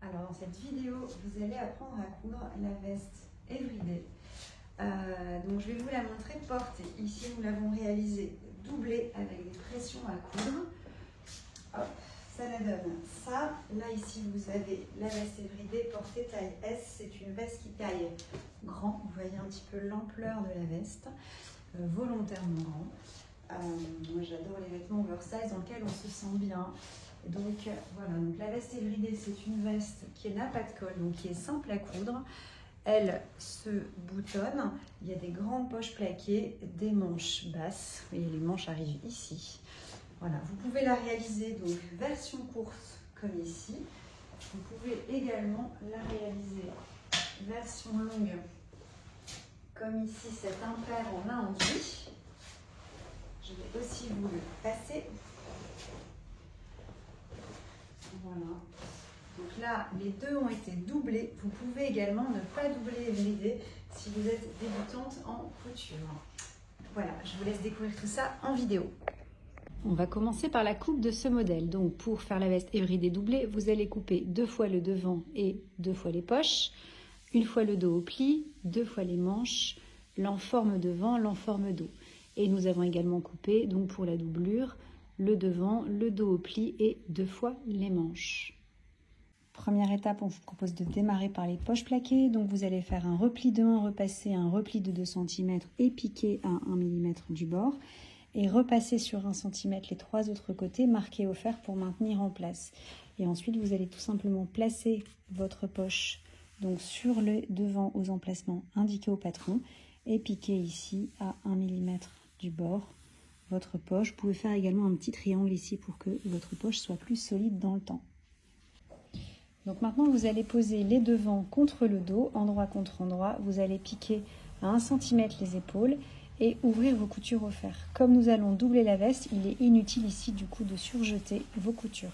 Alors dans cette vidéo, vous allez apprendre à coudre la veste Everyday. Donc je vais vous la montrer portée. Ici, nous l'avons réalisée doublée avec des pressions à coudre. Hop, ça la donne ça. Là, ici, vous avez la veste Everyday portée taille S. C'est une veste qui taille grand. Vous voyez un petit peu l'ampleur de la veste, volontairement grand. Moi, j'adore les vêtements oversize dans lesquels on se sent bien. Donc voilà, donc la veste Everyday, c'est une veste qui n'a pas de col, donc qui est simple à coudre. Elle se boutonne, il y a des grandes poches plaquées, des manches basses, et les manches arrivent ici. Voilà, vous pouvez la réaliser donc version courte comme ici. Vous pouvez également la réaliser version longue comme ici, cet impair en main enduit. Je vais aussi vous le passer. Voilà. Donc là, les deux ont été doublés. Vous pouvez également ne pas doubler Everyday si vous êtes débutante en couture. Voilà, je vous laisse découvrir tout ça en vidéo. On va commencer par la coupe de ce modèle. Donc pour faire la veste Everyday doublée, vous allez couper 2 fois le devant et 2 fois les poches, 1 fois le dos au pli, 2 fois les manches, l'enforme devant, l'enforme dos. Et nous avons également coupé, donc pour la doublure, le devant, le dos au pli et 2 fois les manches. Première étape, on vous propose de démarrer par les poches plaquées. Donc vous allez faire un repli de 1, repasser un repli de 2 cm et piquer à 1 mm du bord. Et repasser sur 1 cm les 3 autres côtés, marqués au fer pour maintenir en place. Et ensuite, vous allez tout simplement placer votre poche donc sur le devant aux emplacements indiqués au patron et piquer ici à 1 mm du bord votre poche. Vous pouvez faire également un petit triangle ici pour que votre poche soit plus solide dans le temps. Donc maintenant, vous allez poser les devants contre le dos, endroit contre endroit. Vous allez piquer à 1 cm les épaules et ouvrir vos coutures au fer. Comme nous allons doubler la veste, il est inutile ici du coup de surjeter vos coutures.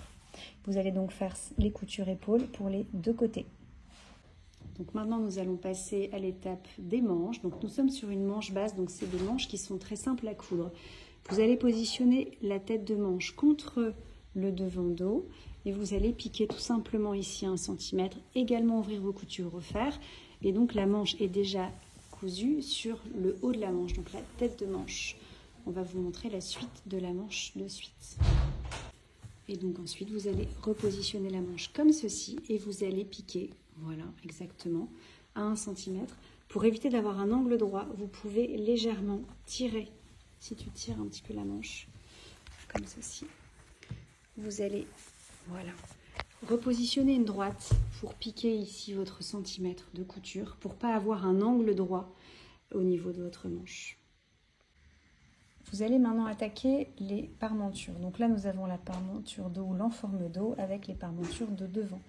Vous allez donc faire les coutures épaules pour les deux côtés. Donc maintenant, nous allons passer à l'étape des manches. Donc nous sommes sur une manche basse, donc c'est des manches qui sont très simples à coudre. Vous allez positionner la tête de manche contre le devant dos et vous allez piquer tout simplement ici 1 cm, également ouvrir vos coutures au fer. Et donc la manche est déjà cousue sur le haut de la manche, donc la tête de manche. On va vous montrer la suite de la manche de suite. Et donc ensuite, vous allez repositionner la manche comme ceci et vous allez piquer, voilà, exactement, à 1 cm. Pour éviter d'avoir un angle droit, vous pouvez légèrement tirer. Si tu tires un petit peu la manche, comme ceci, vous allez, voilà, repositionner une droite pour piquer ici votre centimètre de couture, pour ne pas avoir un angle droit au niveau de votre manche. Vous allez maintenant attaquer les parmentures. Donc là, nous avons la parmenture dos ou l'enforme dos avec les parmentures de devant.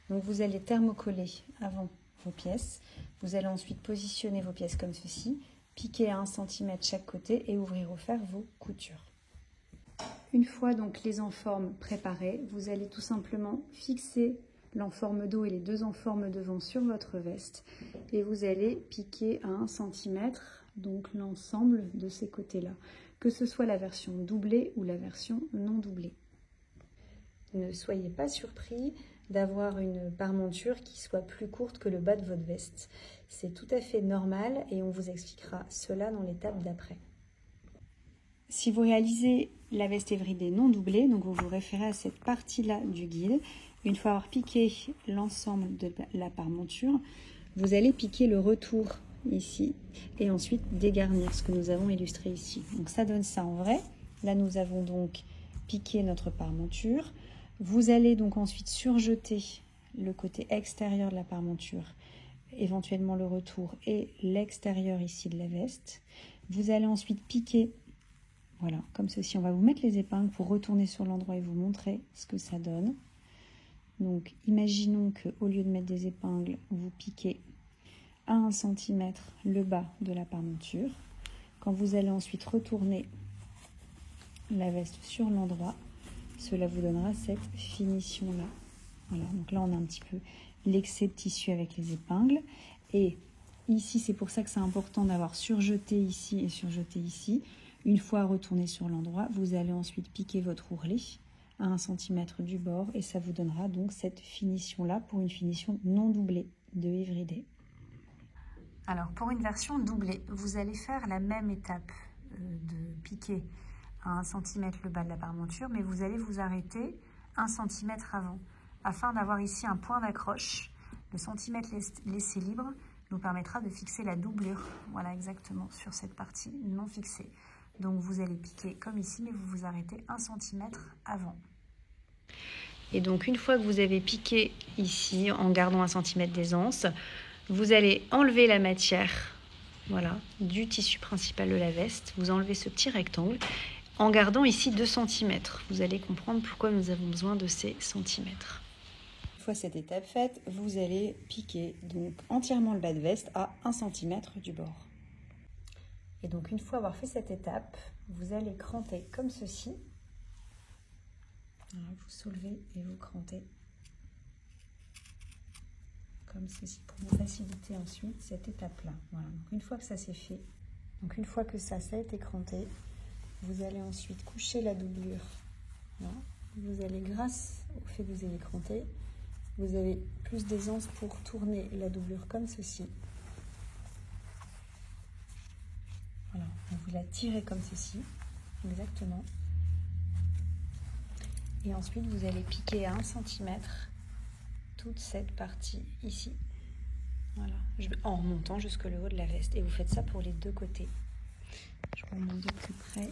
Donc vous allez thermocoller avant vos pièces. Vous allez ensuite positionner vos pièces comme ceci, piquer à 1 cm chaque côté et ouvrir au fer vos coutures. Une fois donc les enformes préparées, vous allez tout simplement fixer l'enforme dos et les 2 enformes devant sur votre veste et vous allez piquer à 1 cm donc l'ensemble de ces côtés-là, que ce soit la version doublée ou la version non doublée. Ne soyez pas surpris d'avoir une parmenture qui soit plus courte que le bas de votre veste. C'est tout à fait normal et on vous expliquera cela dans l'étape d'après. Si vous réalisez la veste Everyday non doublée, donc vous vous référez à cette partie-là du guide. Une fois avoir piqué l'ensemble de la parmenture, vous allez piquer le retour ici et ensuite dégarnir ce que nous avons illustré ici. Donc ça donne ça en vrai. Là, nous avons donc piqué notre parmenture. Vous allez donc ensuite surjeter le côté extérieur de la parmenture, éventuellement le retour et l'extérieur ici de la veste. Vous allez ensuite piquer, voilà, comme ceci. On va vous mettre les épingles pour retourner sur l'endroit et vous montrer ce que ça donne. Donc, imaginons qu'au lieu de mettre des épingles, vous piquez à 1 cm le bas de la parmenture. Quand vous allez ensuite retourner la veste sur l'endroit, cela vous donnera cette finition-là. Voilà, donc là, on a un petit peu l'excès de tissu avec les épingles. Et ici, c'est pour ça que c'est important d'avoir surjeté ici et surjeté ici. Une fois retourné sur l'endroit, vous allez ensuite piquer votre ourlet à 1 cm du bord et ça vous donnera donc cette finition-là pour une finition non doublée de Everyday. Alors pour une version doublée, vous allez faire la même étape de piquer à 1 cm le bas de la parmenture, mais vous allez vous arrêter 1 cm avant, afin d'avoir ici un point d'accroche. Le centimètre laissé libre nous permettra de fixer la doublure, voilà exactement, sur cette partie non fixée. Donc vous allez piquer comme ici, mais vous vous arrêtez 1 cm avant. Et donc une fois que vous avez piqué ici, en gardant 1 cm d'aisance, vous allez enlever la matière, voilà, du tissu principal de la veste. Vous enlevez ce petit rectangle en gardant ici 2 cm. Vous allez comprendre pourquoi nous avons besoin de ces centimètres. Une fois cette étape faite, vous allez piquer donc entièrement le bas de veste à 1 cm du bord. Et donc une fois avoir fait cette étape, vous allez cranter comme ceci. Alors, vous soulevez et vous crantez comme ceci pour vous faciliter ensuite cette étape-là. Voilà. Donc une fois que ça c'est fait, donc une fois que ça a été cranté, vous allez ensuite coucher la doublure. Voilà. Vous allez, grâce au fait que vous ayez cranté, vous avez plus d'aisance pour tourner la doublure comme ceci. Voilà, donc vous la tirez comme ceci, exactement. Et ensuite, vous allez piquer à 1 cm toute cette partie ici. Voilà, en remontant jusqu'au haut de la veste. Et vous faites ça pour les deux côtés. Je vous remonte de plus près.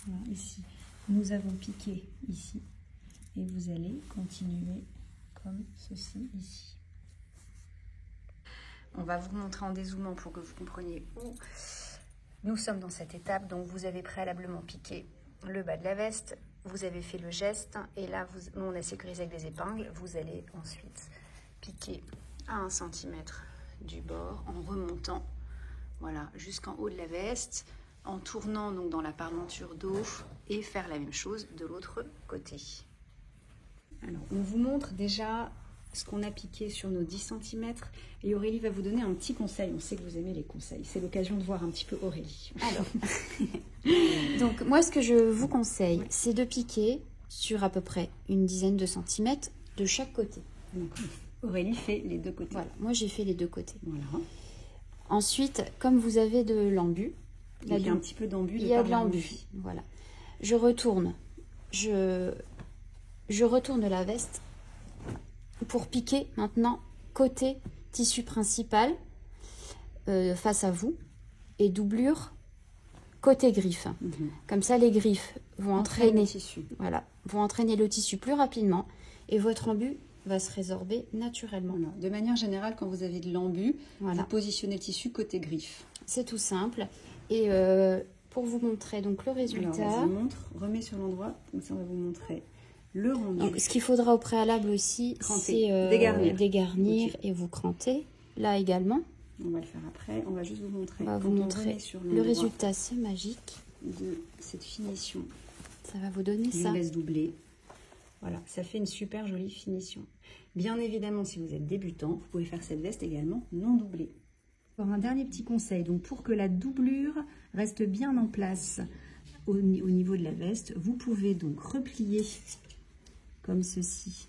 Voilà, ici, nous avons piqué ici. Et vous allez continuer comme ceci ici. On va vous montrer en dézoomant pour que vous compreniez où nous sommes dans cette étape. Donc vous avez préalablement piqué le bas de la veste, vous avez fait le geste et là nous on a sécurisé avec des épingles. Vous allez ensuite piquer à 1 cm du bord en remontant, voilà, jusqu'en haut de la veste, en tournant donc dans la parmenture d'eau et faire la même chose de l'autre côté. Alors on vous montre déjà ce qu'on a piqué sur nos 10 cm et Aurélie va vous donner un petit conseil. On sait que vous aimez les conseils, c'est l'occasion de voir un petit peu Aurélie. Alors, donc moi ce que je vous conseille, c'est de piquer sur à peu près une dizaine de centimètres de chaque côté. Donc, Aurélie fait les deux côtés. Voilà, moi j'ai fait les deux côtés. Voilà. Ensuite, comme vous avez de l'embu, il y a un petit peu d'embu. Il y a de l'embu, voilà. Je retourne la veste pour piquer maintenant côté tissu principal face à vous et doublure côté griffe. Comme ça, les griffes vont entraîner le tissu. Voilà, vont entraîner le tissu plus rapidement et votre embu va se résorber naturellement. Voilà. De manière générale, quand vous avez de l'embu, voilà, vous positionnez le tissu côté griffe. C'est tout simple. Et pour vous montrer donc le résultat, alors, je vous montre, remets sur l'endroit, comme ça on va vous montrer le rendu. Donc, ce qu'il faudra au préalable aussi, c'est dégarnir et vous crantez. Là également. On va le faire après. On va juste vous montrer. On va vous montrer le résultat, c'est magique. De cette finition. Ça va vous donner ça. Une laisse doublée. Voilà, ça fait une super jolie finition. Bien évidemment, si vous êtes débutant, vous pouvez faire cette veste également non doublée. Pour un dernier petit conseil, donc pour que la doublure reste bien en place au niveau de la veste, vous pouvez donc replier comme ceci.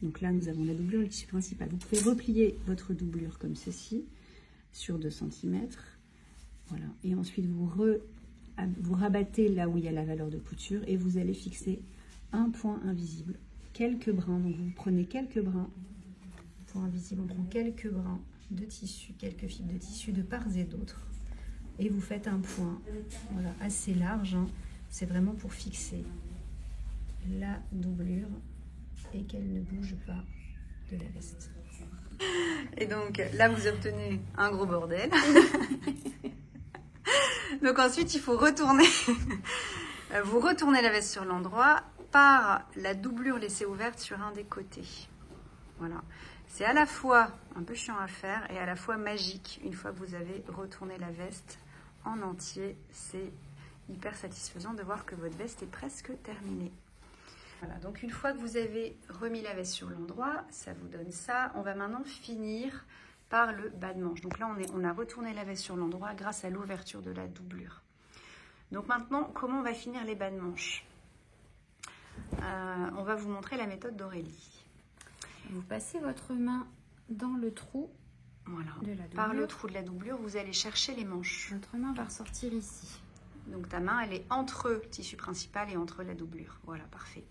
Donc là, nous avons la doublure et le tissu principal. Vous pouvez replier votre doublure comme ceci sur 2 cm. Voilà. Et ensuite, vous rabattez là où il y a la valeur de couture et vous allez fixer un point invisible. Quelques brins. Donc, vous prenez quelques brins. Point invisible, on prend quelques brins de tissu, quelques fibres de tissu de part et d'autre. Et vous faites un point, voilà, assez large. Hein. C'est vraiment pour fixer la doublure et qu'elle ne bouge pas de la veste. Et donc là vous obtenez un gros bordel. Donc ensuite il faut retourner vous retournez la veste sur l'endroit par la doublure laissée ouverte sur un des côtés. Voilà, c'est à la fois un peu chiant à faire et à la fois magique. Une fois que vous avez retourné la veste en entier, c'est hyper satisfaisant de voir que votre veste est presque terminée. Voilà, donc une fois que vous avez remis la veste sur l'endroit, ça vous donne ça. On va maintenant finir par le bas de manche. Donc là, on a retourné la veste sur l'endroit grâce à l'ouverture de la doublure. Donc maintenant, comment on va finir les bas de manche? on va vous montrer la méthode d'Aurélie. Vous passez votre main dans le trou Voilà. de la doublure. Par le trou de la doublure, vous allez chercher les manches. Votre main va ressortir ici. Donc ta main, elle est entre le tissu principal et entre la doublure. Voilà, parfait.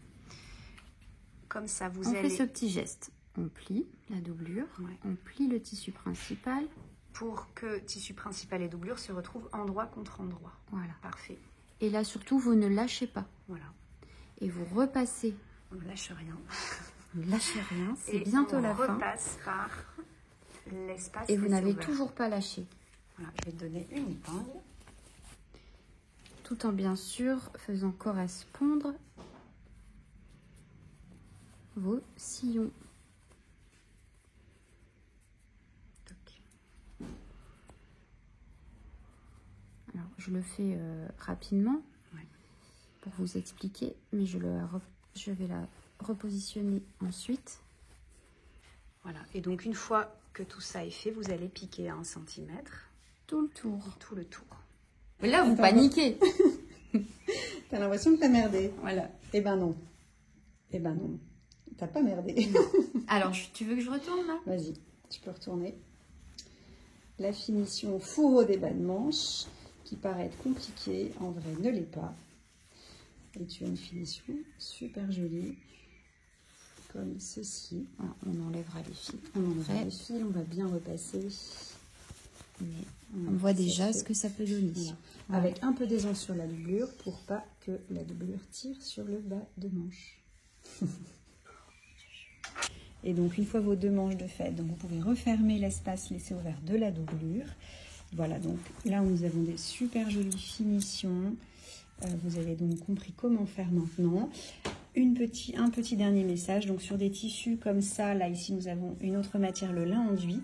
Comme ça, vous allez... On fait ce petit geste. On plie la doublure, Ouais. on plie le tissu principal. Pour que tissu principal et doublure se retrouvent endroit contre endroit. Voilà. Parfait. Et là, surtout, vous ne lâchez pas. Voilà. Et vous repassez. On ne lâche rien. Ne lâchez rien, c'est Et bientôt on la fin. repasse par l'espace. Et vous laissé n'avez ouvert. toujours pas lâché. Voilà, je vais te donner une épingle. Tout en bien sûr faisant correspondre vos sillons. Toc. Alors, je le fais rapidement Ouais. pour vous expliquer, mais je vais la repositionner ensuite. Voilà. Et donc, une fois que tout ça est fait, vous allez piquer à 1 cm Tout le tour. tout le tour. Mais là, vous Attends, paniquez. T'as l'impression que t'as merdé. Voilà. Eh ben non. Eh ben non. T'as pas merdé. Alors, tu veux que je retourne là? Vas-y, tu peux retourner. La finition fourreau des bas de manche, qui paraît être compliquée, en vrai ne l'est pas. Et tu as une finition super jolie, comme ceci. Voilà, on enlèvera les fils. On enlève les fils, on va bien repasser. Mais on voit déjà ce que ça peut donner. Voilà. Voilà. Avec un peu d'aisance sur la doublure pour pas que la doublure tire sur le bas de manche. Et donc une fois vos 2 manches de fait, donc vous pouvez refermer l'espace laissé ouvert de la doublure. Voilà, donc là nous avons des super jolies finitions. Vous avez donc compris comment faire maintenant. Un petit dernier message, donc sur des tissus comme ça, là ici nous avons une autre matière, le lin enduit.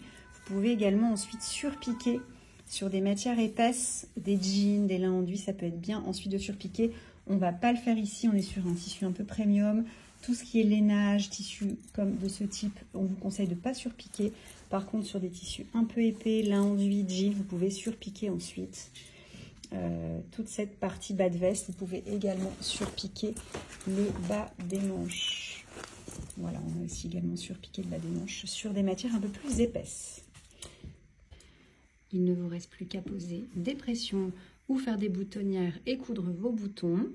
Vous pouvez également ensuite surpiquer sur des matières épaisses, des jeans, des lins enduits, ça peut être bien ensuite de surpiquer. On ne va pas le faire ici, on est sur un tissu un peu premium. Tout ce qui est lainage, tissu comme de ce type, on vous conseille de ne pas surpiquer. Par contre, sur des tissus un peu épais, lin enduit, jean, vous pouvez surpiquer ensuite. Toute cette partie bas de veste, vous pouvez également surpiquer le bas des manches. Voilà, on a aussi également surpiqué le bas des manches sur des matières un peu plus épaisses. Il ne vous reste plus qu'à poser des pressions ou faire des boutonnières et coudre vos boutons.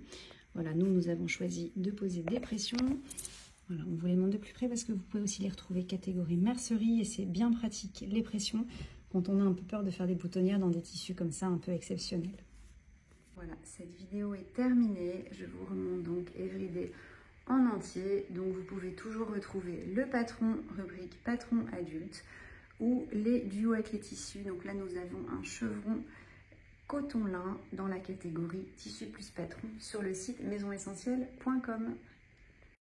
Voilà, nous avons choisi de poser des pressions. Voilà, on vous les montre de plus près parce que vous pouvez aussi les retrouver catégorie mercerie et c'est bien pratique les pressions quand on a un peu peur de faire des boutonnières dans des tissus comme ça un peu exceptionnels. Voilà, cette vidéo est terminée. Je vous remonte donc Everyday en entier. Donc vous pouvez toujours retrouver le patron, rubrique patron adulte ou les duos avec les tissus. Donc là, nous avons un chevron coton lin dans la catégorie tissu plus patron sur le site maisonessentielle.com.